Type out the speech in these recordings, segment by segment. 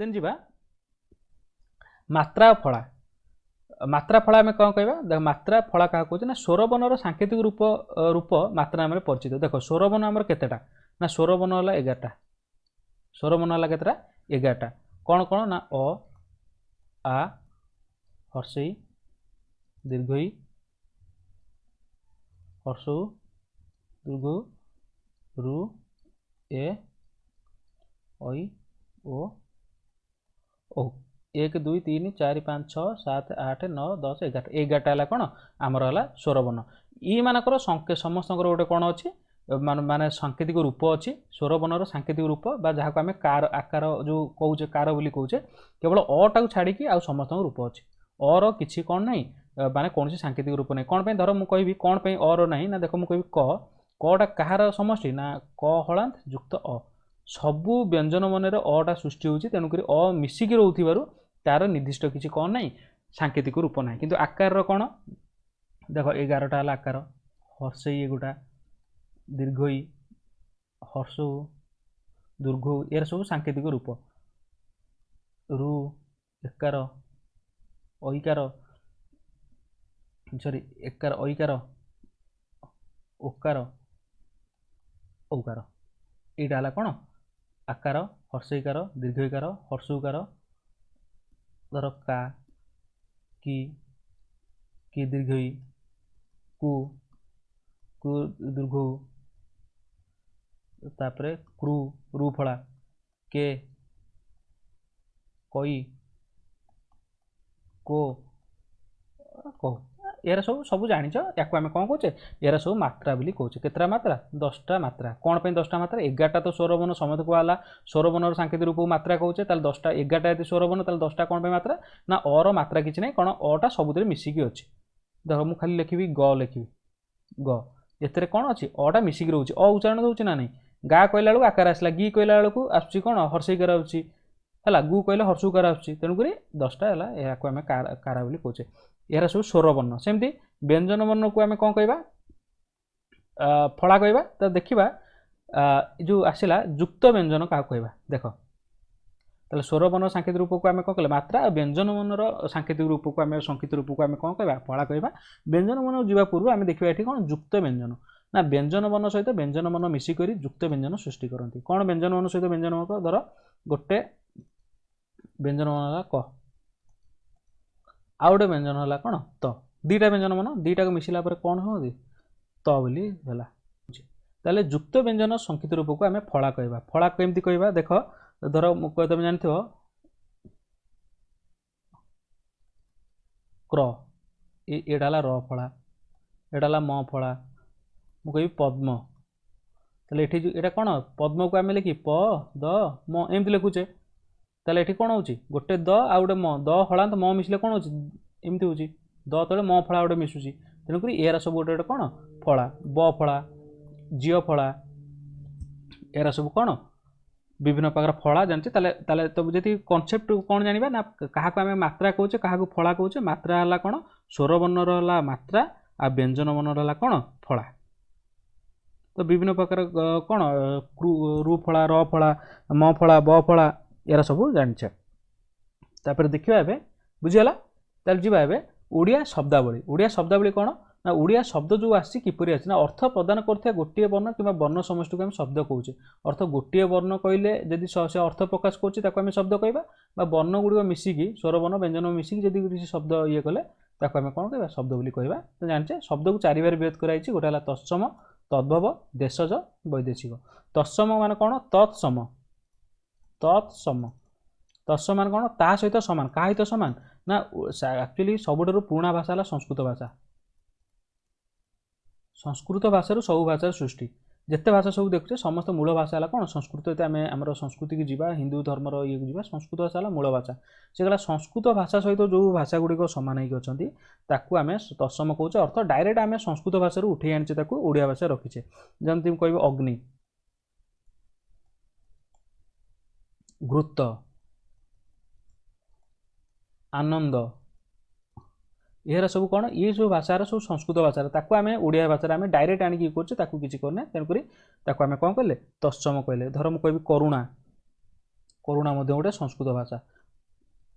Then जीवा मात्रा फला। मात्रा फला आम कौन कह मात्रा फला क्या कहे ना स्वरबर्णर सांकेतिक रूप रूप मात्रा नाम परिचित। देख स्वरबर्ण आमर केतेटा ना स्वरबर्ण है 11टा। स्वरबर्ण है केतेटा 11टा। कौन कौन ना अ आ हर्षई दीर्घई हर्षु दीर्घ रु ए ऐ ओ ओ 1 2 3 4 5 6 7 8 9 10 11 11टा है कौन आमर है स्वरबर्ण। ई मानकर समस्त गोटे कौन अच्छी माने सांकेतिक रूप अच्छी स्वरबर्णर सांकेतिक रूप बा जहाँ को आम कार आकार जो कौचे कार बोली कौचे केवल अ टा छाड़ी आउ समस्त रूप अच्छी अर किसी कौन नहीं माने कौन सांकेतिक रूप नहीं। कौन धर मुझे कहि कौन अर नहीं ना देख मुझे कटा कहार समष्टि ना क हलांत युक्त अ सबू व्यंजन मन अटा सृष्टि होती तेणुक अ मिसिकी रोथार तार निर्दिष्ट किसी कौन नहीं सांकेतिक रूप ना किंतु आकार कौन देख 11टा है आकार हर्षई एगुटा दीर्घई हर्षु दुर्घ यार सब सांकेतिक रूप रु एकार ऐकार सॉरी एकार ऐकार ओकार औकार यहाँ है कौन आकार हर्षईकार दीर्घईकार हर्षुकार धर का कि दीर्घई कु दीर्घ तापरे क्रू रुफला के कई को कह यार सब सब जानिच या आम कौन कहे यार सब मात्रा बोली कहे केतटा मात्रा 10टा मात्रा। कौन पे 10टा मात्रा 11टा तो स्वरबर्ण समेत कहला स्वरबर्णर सांकेतिक रूप मात्रा कहे 10टा 11टा यदि स्वरबर्ण 10टा कौन पे मात्रा ना अर मात्रा किसी ना कौन अटा सबुद मिसिकी अच्छी। देख मुझे खाली लिखी ग लिखी ग एथे कौन अच्छी अटा मिसिकी रोचे अ उच्चारण होची ना नहीं गा कहला बेलू आकार आसला गी कहला बेलू आसूँ कौन हर्षईकार है गु कहले हर्षुकार आसूँ तेणुक 10टा है या आम कारा बोली कहे यार सब स्वरबर्ण। सेमती व्यंजन वर्ण को आम कौन कह फला कह तो देखा जो आसला युक्त व्यंजन क्या कह देख ताले स्वरबर्ण सांकेतिक रूप को आम कौन कह मात्रा व्यंजन वर्णर सांकेतिक रूप को आम संकेत रूप को आम कौन कह फला कह व्यंजन वर्ण जावा पूर्व आम देखा ये कौन युक्त व्यंजन ना व्यंजन वर्ण सहित व्यंजन वर्ण मिसिक युक्त व्यंजन सृष्टि करती। कौन व्यंजन वर्ण सहित व्यंजन वर्ण धर गोटे व्यंजन वर्ण क आउ गोटे व्यंजन है कौन त दीटा व्यंजन मन दीटा को मिसिला कौन होती त बोली है ताले युक्त व्यंजन संकेत रूप को आम फला कह फला केमती कह देख धर तुम जान क्र एटा र फला एटा म फला मुझे पद्म ताले ये कौन पद्म को आम लिखी प द म एमती लिखुचे ताले ये कौन हो गोटे द आ गोटे म द हलांत म मिसले कौन होमती हो द तले म फला गोटे मिसुची तेणुक यार सब गोटे गोटे कौन फला ब फला झील फला यार सब कौन विभिन्न प्रकार फला जानते ताले तो जी कनसेप्ट कौन जाना ना क्या आम मात्रा कहे क्या फला कहे मात्रा है कौन स्वरबर्णर है मात्रा आ व्यंजन वर्णर है कौन फला। तो विभिन्न प्रकार कौन रु फला र फला म फला ब फला यार सब जानिछे। तापर देखिबा एबे बुझिगला ताल जीवा एबे ओडिया शब्दावली। ओडिया शब्दावली कौन ना ओडिया शब्द जो आसी किपरि आसी ना अर्थ प्रदान करथिया गोटिए वर्ण किंवा वर्ण समष्टि को हम शब्द कहूचे। अर्थ गोटिए वर्ण कहले जदि से अर्थ प्रकाश करछि ताको हम शब्द कहबा बा वर्ण गुडी मिसिकी स्वरवर्ण व्यंजन मिसिकी जदि किसी शब्द ये कले ताको हम कौन कहबा शब्द बोली कहबा। तो जानछे शब्द को चारि बार विभेद कराइछि गोटे हला तत्सम तद्भव देशज वैदेशिक। तत्सम माने कौन तत्सम तत्सम तत्सम माने कौन ता सहित समान का सहित समान ना एक्चुअली सबुठारु पुराणा भाषा है संस्कृत भाषा। संस्कृत भाषा सब भाषा सृष्टि जिते भाषा सब देखुचे समस्त मूल भाषा है कौन संस्कृत। आम आम संस्कृति की जीवा हिंदू धर्मर ये जीवा संस्कृत भाषा है मूल भाषा से गला संस्कृत भाषा सहित जो भाषा गुड़िक सामान होती आम तत्सम कहे अर्थ डायरेक्ट आम संस्कृत भाषा उठे आनी ओडिया भाषा रखीचे। जमती कह अग्नि घृत आनंद यार सब कौन ये सब भाषा सब संस्कृत भाषा ताकू आम ओडिया भाषा आम डायरेक्ट आणिक करछे ताकू किछि करने तेणुक आम कौन कहले तत्सम कहले। धर मु कहबी करुणा करुणा मध्य गोटे संस्कृत भाषा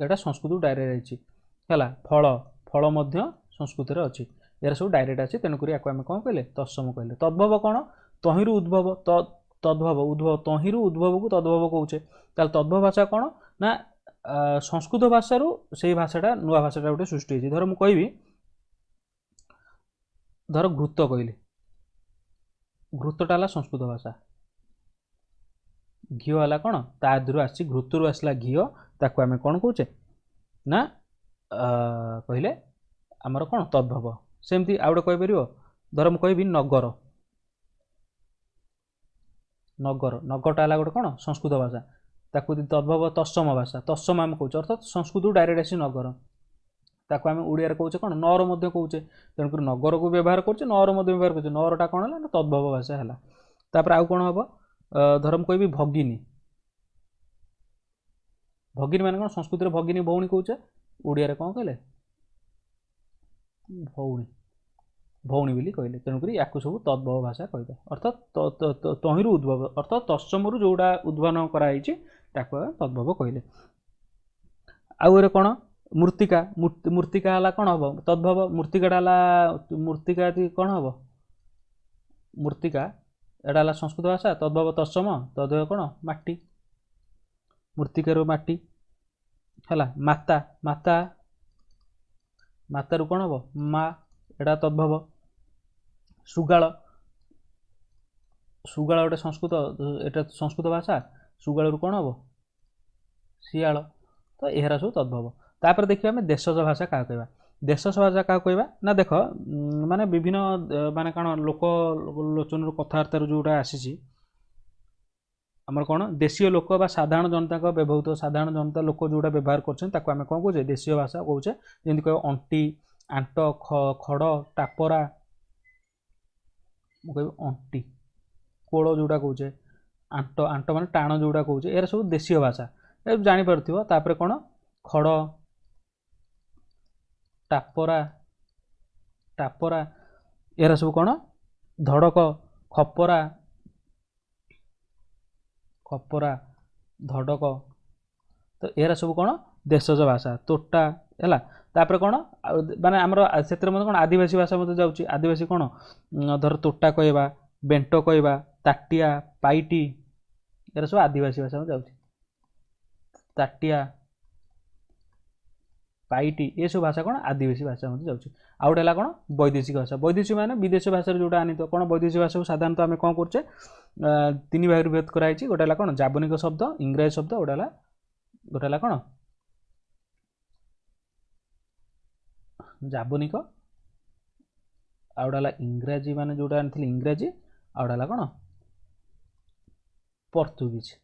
एटा संस्कृत डायरेक्ट आइछि हैला फल फल मध्य संस्कृत रे अछि यार सब डायरेक्ट अछि तेनु करी आको हम कोन कहले तत्सम कहले तद्भव कोन तहिरु उद्भव तद्भव उद्भव तहिरु उद्भव को तद्भव कहउचे ताल तद्भव भाषा कोन ना संस्कृत भाषा रु सेही भाषाटा नुवा भाषाटा गोटे सृष्टि होछि धर मु कहबी धर घृत कहली घृतटा हला संस्कृत भाषा घिओ हला कोन ता दरु आसी घृतरु आसला घिओ ताको आमे कोन कहउचे ना कहले आमर कोन तद्भव सेमती आ गोटे कहि परिबो धर मु कहबी नगर नगर नगरटा हला गोटे कोन संस्कृत भाषा ताको तद्भव तत्सम भाषा तत्सम आम कहउचे अर्थात संस्कृत डायरेक्ट आसी नगर ताको आम ओडिया रे कहउचे कोन नर मध्य कहउचे तेणुकर नगर को व्यवहार करछे नर मध्य व्यवहार करछे नरटा कोन हला तद्भव भाषा हला तापर आउ कोन हबो धरम कहबी भगिनी भगिनी माने कोन संस्कृत रे भगिनी भौणी कहउचे ओडिया रे कोन कहले भौणी भौणी बोली कहले तेणुकर याकु सब तद्भव भाषा कहबे अर्थात तहिरु उद्भव अर्थात तत्समरु जोडा उद्भवन कराइछि ताको तद्भव कहले आउ रे कोन मूर्तिका मूर्तिका हला कोन हबो तद्भव मूर्तिकाटा हला मूर्तिका ती कोन हबो मूर्तिका एटा हला संस्कृत भाषा तद्भव तत्सम तद्भव कोन माटी मूर्तिका रो माटी हला माता माता माता रु कोन हबो मा एटा तद्भव सुगाळ सुगाळ गोटे संस्कृत एटा संस्कृत भाषा सुगाळ रु कोन हबो सियाळ तो एहरा सब तद्भव तापर देखिबा हम देशज भाषा का कहबा देशज भाषा का कहबा ना देख माने विभिन्न माने कोन लोक लोचन रो कथार्थ रो जोडा आसीची हमर कोन देशीय लोक बा साधारण जनता को व्यवहृत साधारण जनता लोक जोडा व्यवहार करछन ताको हम कोन कहउचे देशीय भाषा कहउचे जेंति कहबो अंटी आंट खड़ टापरा मु कहबो अंटी कोळ जोडा कहउचे आंट आंट माने टाण जोडा कहउचे एरा सब देशीय भाषा ए जानि परथिबो तापर कोन खड़ टापरा टापरा एरा सब कोन धड़क खपरा खपरा धड़क तो एरा सब कोन देशज भाषा तोटा हैला तापर कोन माने हमर क्षेत्र में कोन आदिवासी भाषा मते जाउची आदिवासी कोन धर तोटा कहबा बेंटो कहबा ताटिया पाइटी एरा सब आदिवासी भाषा में जाउची ताटिया पाइटी ये सब भाषा कोन आदिवासी भाषा मते जाउची आउडेला कोन वैदेशिक भाषा वैदेशिक माने विदेश भाषा जोडा आनित कोन वैदेशिक भाषा साधारणत हम कोन करछे तीन भाग भेद कराइछि गोटाला कोन जाबनिक शब्द इंग्रजी शब्द गोटाला कोन जाबनिक आउडाला इंग्रजी माने जोडा आनिथिल इंग्रजी आउडाला कोन पोर्तुगीज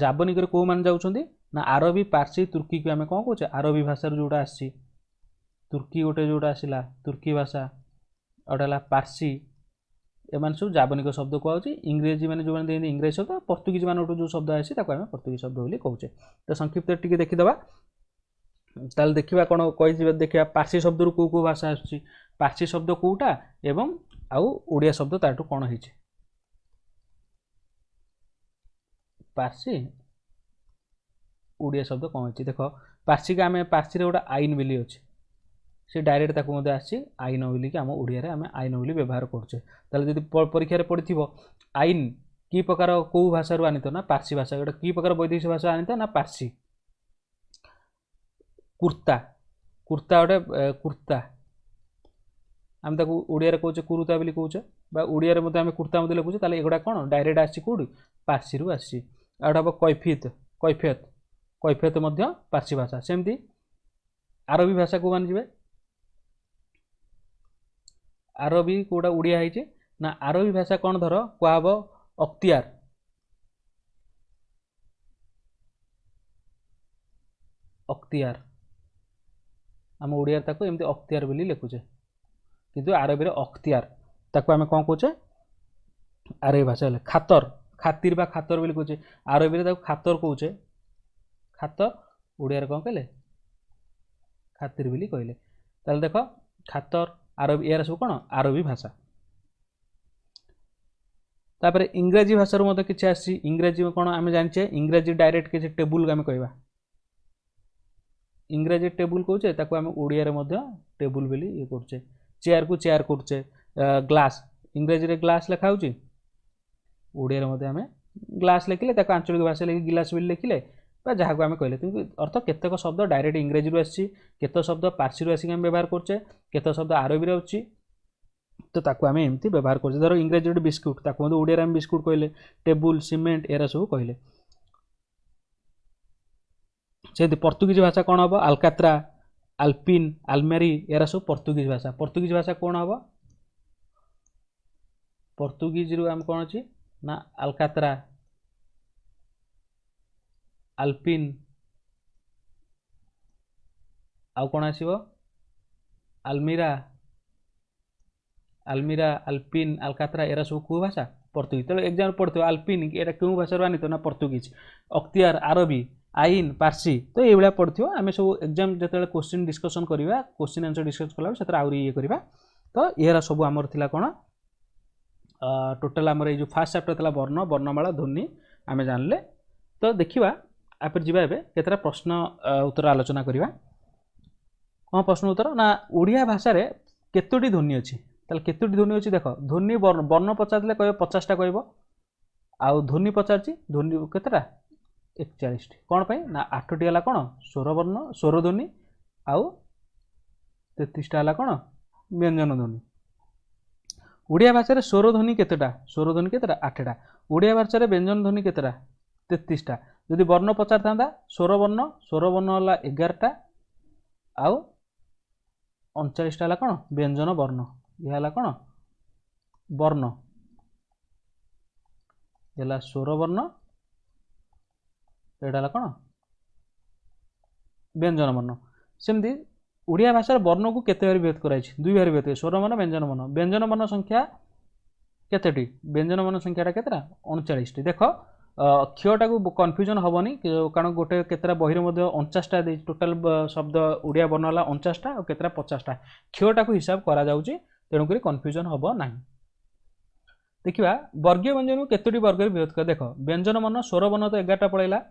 जाबनिक रे को मान जाउछंदी ना अरबी पारसी तुर्की को हमें कोन कहउचे अरबी भाषा रो जोडा आसी तुर्की गोटे जोडा आसिला तुर्की भाषा आउडाला पारसी एमान सब जाबनिक शब्द कहउची इंग्रजी माने जो माने इंग्रजी शब्द पोर्तुगीज माने जो शब्द आसी ताको हम पोर्तुगीज शब्द बोली कहउचे तो संक्षिप्त टिके देखि दबा ताल देखिबा कोन कहि जिबा देखिबा पारसी शब्द रु को भाषा आसी पारसी शब्द कोउटा एवं आउ ओडिया शब्द ताटू कोन हिचे पारसी ओडिया शब्द कोन हिचे देखो पारसी का हमें पारसी रे गोटा आईन बिली अछि से डायरेक्ट ताको मते आसी आईन बिली के हम ओडिया रे हमें आईन बिली व्यवहार करछे ताले जदि परीक्षा रे पडिथिबो आईन की प्रकार को भाषा रु आनितो ना पारसी भाषा गोटा की प्रकार वैदेशिक भाषा आनितो ना पारसी कुर्ता कुर्ता गोटे कुर्ता हम ताको ओडिया रे कहउचे कुरुता बिली कहउचे बा ओडिया रे मते हम कुर्ता मते लिखुचे ताले एगोडा कोन डायरेक्ट आसी कोडी पारसी रु आसी आउडा कैफियत कैफियत कैफियत मध्य पारसी भाषा सेमती अरबी भाषा को मान जिवे अरबी कोडा ओडिया हिचे ना अरबी भाषा कोन धर कोहाबो अख्तियार अख्तियार हम ओडिया ताको एमती अख्तियार बोली लिखुचे किंतु अरबी रे अख्तियार ताको हम कोन कहउचे अरबी भाषा ले खातर खातिर बा खातर बोली कहउचे अरबी रे ताको खातर कहउचे खातर ओडिया रे कोन कहले खातिर बोली कहले ताले देखो खातर अरबी एरा सब कोन अरबी भाषा तापर इंग्राजी भाषा मत किसी आसी इंग्राजी कौन आम जाने इंग्राजी डायरेक्ट किसी टेबुल आम कह इंग्राजी टेबुल कौचे आम ओडिया टेबुल बोली ये करुचे चेयर को चेयर करुचे ग्लास इंग्राजी रे ग्लास लिखा होची ओडिया आम ग्लास लिखिले आंचलिक भाषा लिखि गिलास बोली लिखिले जहाँ को आम कहले किंतु अर्थ केतेक शब्द डायरेक्ट इंग्राजी आसी केते शब्द पार्सी आसिक आम व्यवहार करचे केते शब्द आरबी अच्छी तो ताको आम एमती व्यवहार करछे धर इंग्राजी गोटे बिस्कुट ताको ओडिया आम बिस्कुट कहले टेबुल सीमेंट एरा सब कहले से पर्तुगीज भाषा कौन हम आलकात्रा आल्पिन आलमेरी एरा सब पर्तुगीज भाषा कौन हम पर्तुगीज रु आम कौन अच्छी ना आलकात्रा आल्पिन आउ कौन आसीबो आलमीरा आलमीरा आल्पिन आलकात्रा एरा सब कौ भाषा पर्तुगीज तो एग्जाम पढ़ते आल्पिन एरा क्यों भाषा आनी तो ना पर्तुगीज अख्तियार आरबी आईन पार्सी तो ये पढ़ो आम सब एग्जाम जो क्वेश्चन डिस्कसन करवा क्वेश्चन आंसर डिस्कस कला से आहरी ये करवा तो ये सब आमर थिला कौन टोटाल आमर ये जो फास्ट चैप्टर था वर्ण वर्णमाला ध्वनि आम जानले तो देखा आप जा केतरा प्रश्न उत्तर आलोचना करवा कौन प्रश्न उत्तर ना ओडिया भाषा रे केतोटी ध्वनि अच्छी केतोटी ध्वनि अच्छी देख ध्वनि वर्ण पचारे कह 50टा कह आउ ध्वनि पचार ध्वनि केतटा 41 कौन पाई ना 8टी है कौन स्वर वर्ण स्वर ध्वनि आउ 33टा है कौन व्यंजन ध्वनि ओडिया भाषा रे स्वर ध्वनि केतेटा स्वर ध्वनि केतेटा 8टा ओडिया भाषा रे व्यंजन ध्वनि केतेटा 33टा जदि वर्ण पचार था स्वर वर्ण है 11टा आउ 39टा है कौन व्यंजन वर्ण यह है कौन वर्ण यह स्वर वर्ण एटा कौन व्यंजन वर्ण सेमती ओडिया भाषा वर्ण को केते बार विभक्त कराई दुई बार विभक्त स्वर वर्ण व्यंजन वर्ण संख्या केतेटी व्यंजन वर्ण संख्याटा केतेटा 39टी देख क्षटा को कन्फ्यूजन हेनी कारण गोटे केतरा बही 49टा टोटाल शब्द ओडिया वर्ण है 49टा और केतरा 50टा क्षटा को हिसाब करा जाउची तेणुक कन्फ्यूजन हम ना देखा वर्गीय व्यंजन को केतोटी वर्ग विभक्त कर देख व्यंजन वर्ण स्वर वर्ण तो 11टा पड़ेगा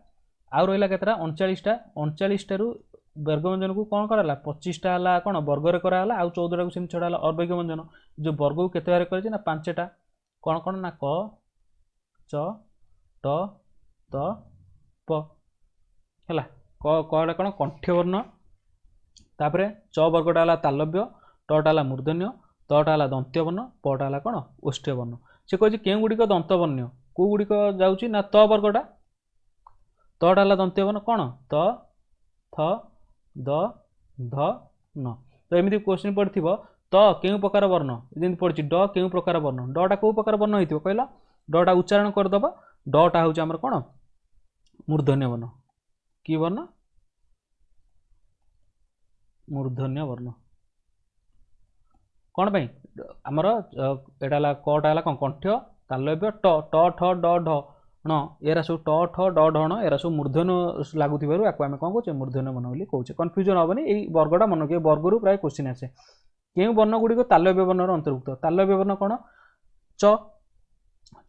आउ रहा केतरा 39टा वर्ग व्यंजन को कौन कराला 25टा है कौन वर्ग कराला आउ 14टा को सेम छड़ा अर्बैक व्यंजन जो वर्ग को केते बार करे ना 5टा कौन कौन ना क च ट त प है कड़ा कौन कंठ्य वर्ण तापर च वर्गटा है तालव्य टटा है मूर्धन्य तटा है दंत्य वर्ण पटा है कौन ओष्ठ्य वर्ण से कहे के गुड़िक दंत वर्ण को गुड़िक जाऊँगी ना त वर्गटा तटा है दंत्य वर्ण कौन त थ द ध न तो एमती क्वेश्चन पड़े त क्यों प्रकार वर्ण जमी पड़ी ड क्यों प्रकार वर्ण डटा कौ प्रकार वर्ण हो कहल डटा उच्चारण करदे डटा हूँ आमर कौन मूर्धन्य वर्ण कि वर्ण मूर्धन्य वर्ण कौन पाई आमर एटा कटा है कौन कंठ्य तालव्य ट ट ठ ड ढ ण एरा सब ट ठ ड ढ ण एरा सब मूर्धन्य लगुवर आपको आम कौन कहे मूर्धन्य वर्ण बोली कहे कन्फ्यूजन हेनी ये वर्गटा मन रखिए वर्ग प्राय क्वेश्चन आसे क्यों वर्ण गुड़िक तालव्य वर्ण अंतर्भुक्त तालव्य वर्ण कौन च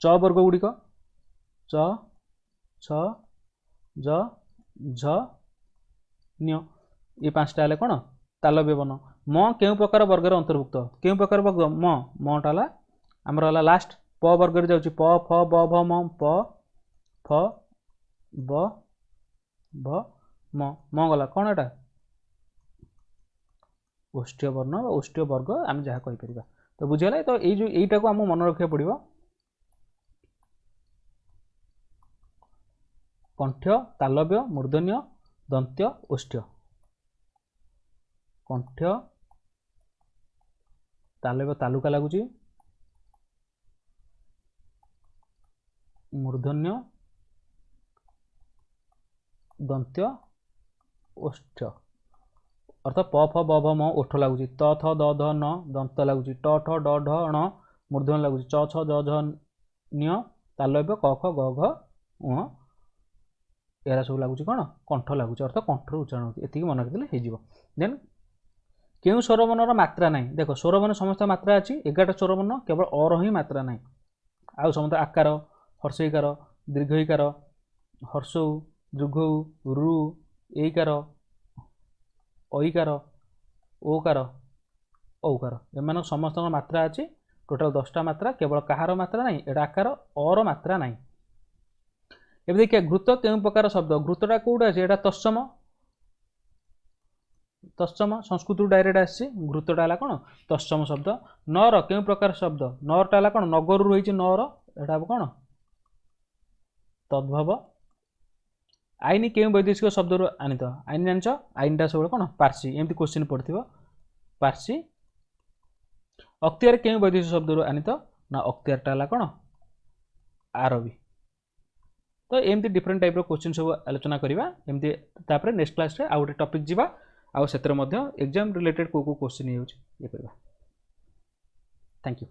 च वर्ग गुड़िक च छ ज झ न्य ये 5टा है कौन तालव्य वर्ण म क्यों प्रकार वर्गर अंतर्भुक्त क्यों प्रकार वर्ग मटा है आमर है लास्ट प वर्ग जाऊँगी प फ ब भ म प फ ब भ म गला कौन एटा ओष्ठ्य वर्ण ओष्ठ्य वर्ग आम जहाँ कहीपर तो बुझीगला तो यहीटा को आम मन रखा पड़ो कंठ्य तालव्य मूर्धन्य दंत्य ओष्ठ्य कंठ्य तालव्य तालुका लगुच मूर्धन्य दंत्य ओष्ठ्य अर्थ प फ ब भ म ओठ लगुच त थ द ध न दंत लगुच ट ठ ड ढ ण मूर्धन्य लगुच च छ ज झ न्य तालव्य क ख ग घ उ एरा सब लगुच कौन कंठ लगुच अर्थ कंठर उच्चारण होती एति मन रखिले हो देन क्यों स्वरवर्ण मात्रा ना देख स्वरवर्ण समस्त मात्रा अच्छी 11टा स्वरवर्ण केवल अर ही मात्रा ना आउ समस्त आकार हर्षईकार दीर्घईकार हर्षौ दीर्घौ रु एकार ऐकार ओकार औकार एम समस्त मात्रा अच्छी टोटाल 10टा मात्रा केवल कहार मात्रा नहीं एटा आकार और मात्रा नहीं। एबे देखिए घृत केउं प्रकार शब्द घृतटा कोउटा अछि एटा तत्सम तत्सम संस्कृत डायरेक्ट आसी घृतटा हला कोन तत्सम शब्द। नर केउं प्रकार शब्द नरटा हला कोन नगरु रहिछि नर एटा कोन तद्भव। आईन केउं वैदेशिक शब्द रु आनित आईन जानछ आईनटा सब कोन पारसी एमति क्वेश्चन पड़थिबो पारसी। अख्तियार केउं वैदेशिक शब्द रु आनित ना अख्तियारटा हला कोन आरबी। तो एमती डिफरेंट टाइप रो क्वेश्चन सब आलोचना करिबा एमती तापरे नेक्स्ट क्लास रे आ गोटे टॉपिक जिबा आ सेतर मध्य एग्जाम रिलेटेड को क्वेश्चन हे होछि ये करबा। Thank you.